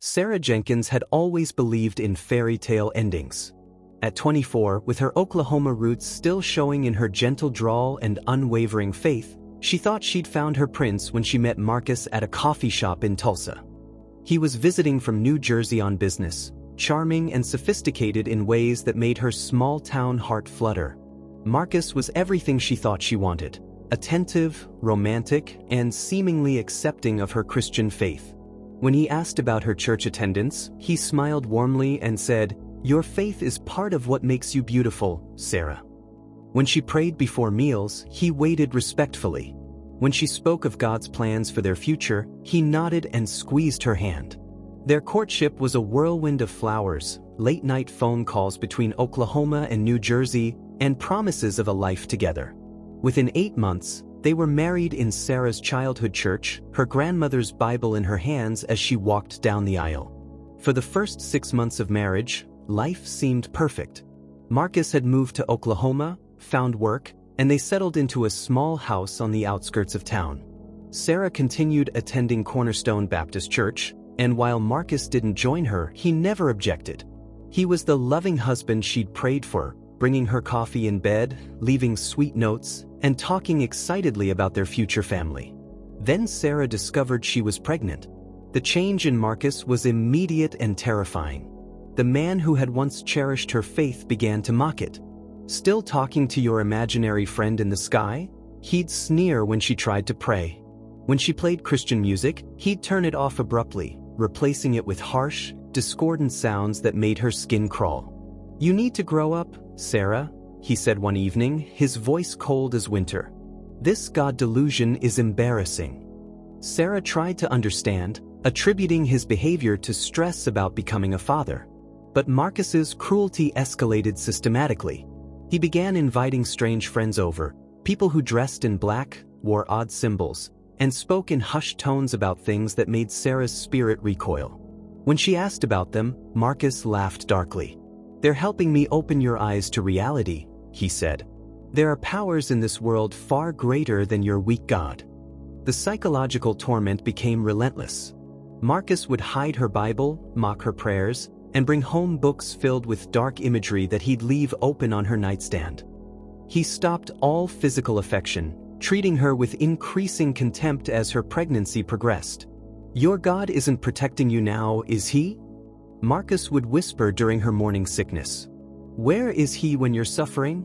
Sarah Jenkins had always believed in fairy tale endings. At 24, with her Oklahoma roots still showing in her gentle drawl and unwavering faith, she thought she'd found her prince when she met Marcus at a coffee shop in Tulsa. He was visiting from New Jersey on business, charming and sophisticated in ways that made her small-town heart flutter. Marcus was everything she thought she wanted: attentive, romantic, and seemingly accepting of her Christian faith. When he asked about her church attendance, he smiled warmly and said, "Your faith is part of what makes you beautiful, Sarah." When she prayed before meals, he waited respectfully. When she spoke of God's plans for their future, he nodded and squeezed her hand. Their courtship was a whirlwind of flowers, late-night phone calls between Oklahoma and New Jersey, and promises of a life together. Within 8 months, they were married in Sarah's childhood church, her grandmother's Bible in her hands as she walked down the aisle. For the first 6 months of marriage, life seemed perfect. Marcus had moved to Oklahoma, found work, and they settled into a small house on the outskirts of town. Sarah continued attending Cornerstone Baptist Church, and while Marcus didn't join her, he never objected. He was the loving husband she'd prayed for, bringing her coffee in bed, leaving sweet notes, and talking excitedly about their future family. Then Sarah discovered she was pregnant. The change in Marcus was immediate and terrifying. The man who had once cherished her faith began to mock it. "Still talking to your imaginary friend in the sky?" He'd sneer when she tried to pray. When she played Christian music, he'd turn it off abruptly, replacing it with harsh, discordant sounds that made her skin crawl. "You need to grow up, Sarah," he said one evening, his voice cold as winter. "This God delusion is embarrassing." Sarah tried to understand, attributing his behavior to stress about becoming a father. But Marcus's cruelty escalated systematically. He began inviting strange friends over, people who dressed in black, wore odd symbols, and spoke in hushed tones about things that made Sarah's spirit recoil. When she asked about them, Marcus laughed darkly. "They're helping me open your eyes to reality," he said. "There are powers in this world far greater than your weak God." The psychological torment became relentless. Marcus would hide her Bible, mock her prayers, and bring home books filled with dark imagery that he'd leave open on her nightstand. He stopped all physical affection, treating her with increasing contempt as her pregnancy progressed. "Your God isn't protecting you now, is he?" Marcus would whisper during her morning sickness. "Where is he when you're suffering?"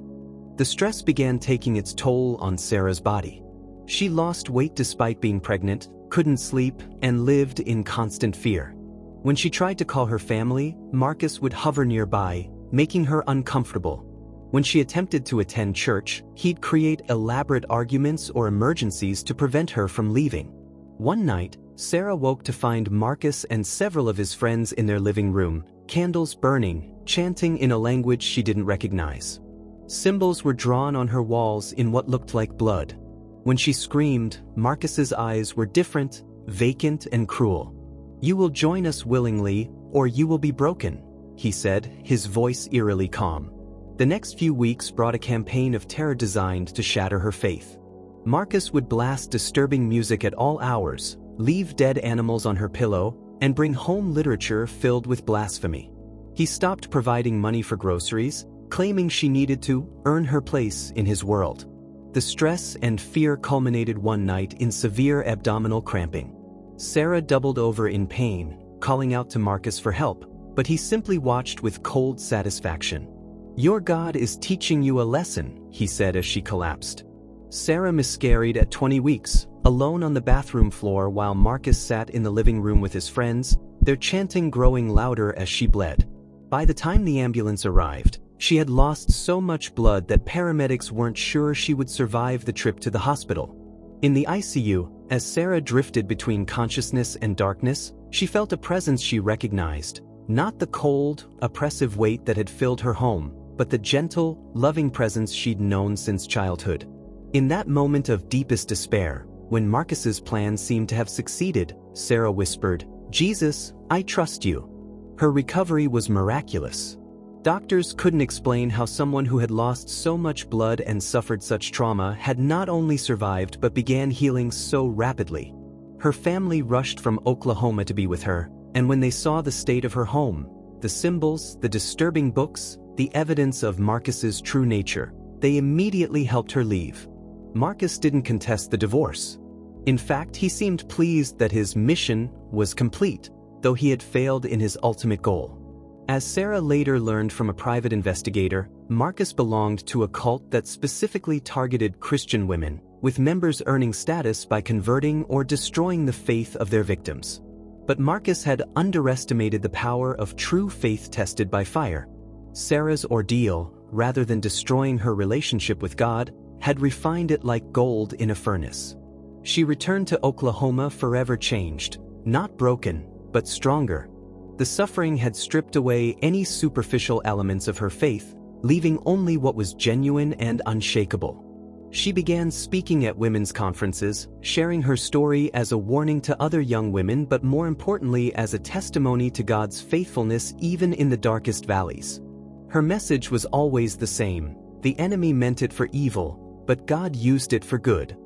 The stress began taking its toll on Sarah's body. She lost weight despite being pregnant, couldn't sleep, and lived in constant fear. When she tried to call her family, Marcus would hover nearby, making her uncomfortable. When she attempted to attend church, he'd create elaborate arguments or emergencies to prevent her from leaving. One night, Sarah woke to find Marcus and several of his friends in their living room, candles burning, chanting in a language she didn't recognize. Symbols were drawn on her walls in what looked like blood. When she screamed, Marcus's eyes were different, vacant, and cruel. "You will join us willingly, or you will be broken," he said, his voice eerily calm. The next few weeks brought a campaign of terror designed to shatter her faith. Marcus would blast disturbing music at all hours, leave dead animals on her pillow, and bring home literature filled with blasphemy. He stopped providing money for groceries, claiming she needed to earn her place in his world. The stress and fear culminated one night in severe abdominal cramping. Sarah doubled over in pain, calling out to Marcus for help, but he simply watched with cold satisfaction. "Your God is teaching you a lesson," he said as she collapsed. Sarah miscarried at 20 weeks, alone on the bathroom floor while Marcus sat in the living room with his friends, their chanting growing louder as she bled. By the time the ambulance arrived, she had lost so much blood that paramedics weren't sure she would survive the trip to the hospital. In the ICU, as Sarah drifted between consciousness and darkness, she felt a presence she recognized, not the cold, oppressive weight that had filled her home, but the gentle, loving presence she'd known since childhood. In that moment of deepest despair, when Marcus's plan seemed to have succeeded, Sarah whispered, "Jesus, I trust you." Her recovery was miraculous. Doctors couldn't explain how someone who had lost so much blood and suffered such trauma had not only survived but began healing so rapidly. Her family rushed from Oklahoma to be with her, And when they saw the state of her home, the symbols, the disturbing books, the evidence of Marcus's true nature, they immediately helped her leave. Marcus didn't contest the divorce. In fact, he seemed pleased that his mission was complete, though he had failed in his ultimate goal. As Sarah later learned from a private investigator, Marcus belonged to a cult that specifically targeted Christian women, with members earning status by converting or destroying the faith of their victims. But Marcus had underestimated the power of true faith tested by fire. Sarah's ordeal, rather than destroying her relationship with God, had refined it like gold in a furnace. She returned to Oklahoma forever changed, not broken, but stronger. The suffering had stripped away any superficial elements of her faith, leaving only what was genuine and unshakable. She began speaking at women's conferences, sharing her story as a warning to other young women, but more importantly as a testimony to God's faithfulness even in the darkest valleys. Her message was always the same: the enemy meant it for evil, but God used it for good.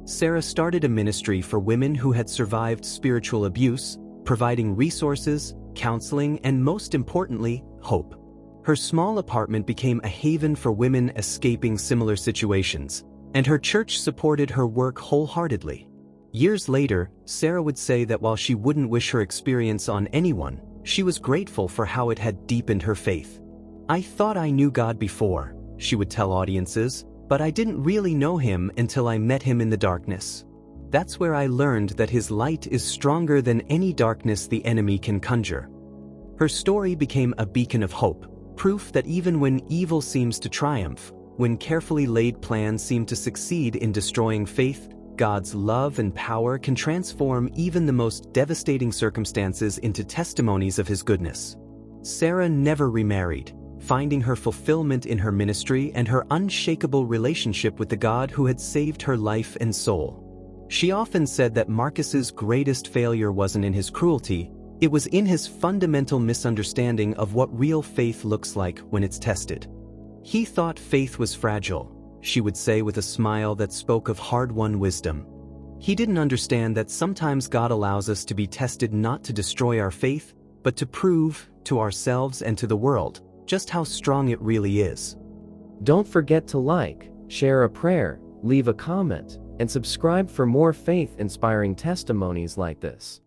Sarah started a ministry for women who had survived spiritual abuse, providing resources, counseling, and most importantly, hope. Her small apartment became a haven for women escaping similar situations, and her church supported her work wholeheartedly. Years later, Sarah would say that while she wouldn't wish her experience on anyone, she was grateful for how it had deepened her faith. "I thought I knew God before," she would tell audiences, "but I didn't really know Him until I met Him in the darkness. That's where I learned that His light is stronger than any darkness the enemy can conjure." Her story became a beacon of hope, proof that even when evil seems to triumph, when carefully laid plans seem to succeed in destroying faith, God's love and power can transform even the most devastating circumstances into testimonies of His goodness. Sarah never remarried, finding her fulfillment in her ministry and her unshakable relationship with the God who had saved her life and soul. She often said that Marcus's greatest failure wasn't in his cruelty, it was in his fundamental misunderstanding of what real faith looks like when it's tested. He thought faith was fragile, she would say with a smile that spoke of hard-won wisdom. He didn't understand that sometimes God allows us to be tested not to destroy our faith, but to prove, to ourselves and to the world, just how strong it really is. Don't forget to like, share a prayer, leave a comment, and subscribe for more faith-inspiring testimonies like this.